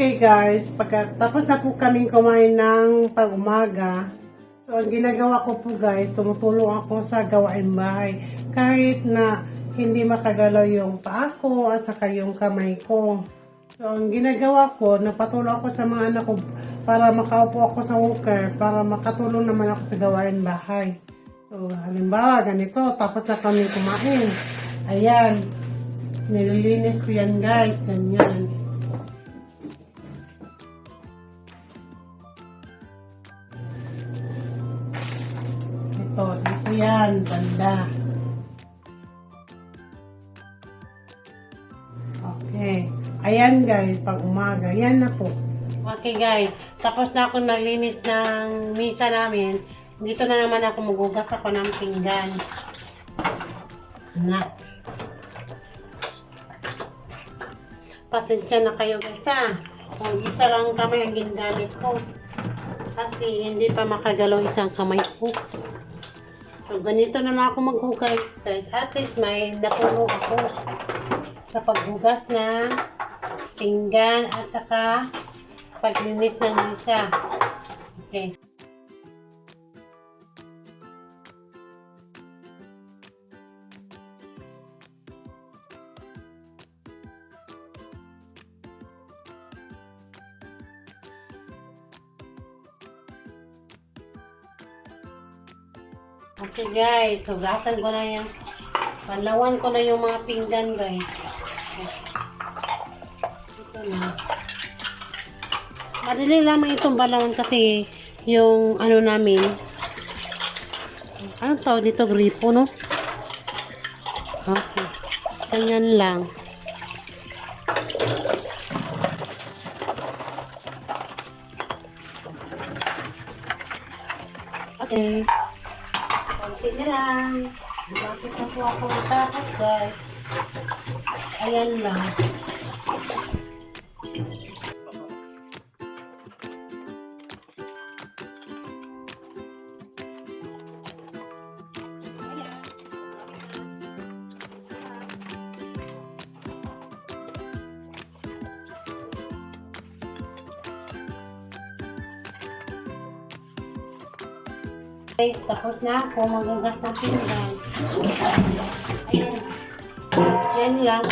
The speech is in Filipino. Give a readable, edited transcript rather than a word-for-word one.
Okay guys, tapos na po kaming kumain ng pag-umaga. So ang ginagawa ko po guys, tumutulong ako sa gawain bahay. Kahit na hindi makagalaw yung paa ko at saka yung kamay ko. So ang ginagawa ko, napatulong ako sa mga anak ko para makaupo ako sa walker para makatulong naman ako sa gawain bahay. So halimbawa ganito, tapos na kami kumain. Ayan, nililinis ko yan guys, ganyan. Dito yan, banda. Okay. Ayan guys, pag umaga. Yan na po. Okay guys, tapos na ako naglinis ng misa namin. Dito na naman ako magugas ako ng pinggan. Na. Pasensya na kayo guys ha. Kung isa lang kamay ang ginagamit ko. Kasi hindi pa makagalaw isang kamay ko. So, ganito na lang ako maghugas guys. At least may natulong ako sa paghugas ng pinggan at saka paglinis ng misa. Okay. Okay guys, hugasan ko na yan. Panlawan ko na yung mga pinggan guys. Ito na. Madali lamang itong balawan kasi yung ano namin. Anong tawag dito? Gripo, no? Okay. Ganyan lang. Okay. Konti na lang. Bakit na po ako matapos guys? Ayan lang. Okay, tapos na ako magugas ng pinggan. Ayan. Yan lang.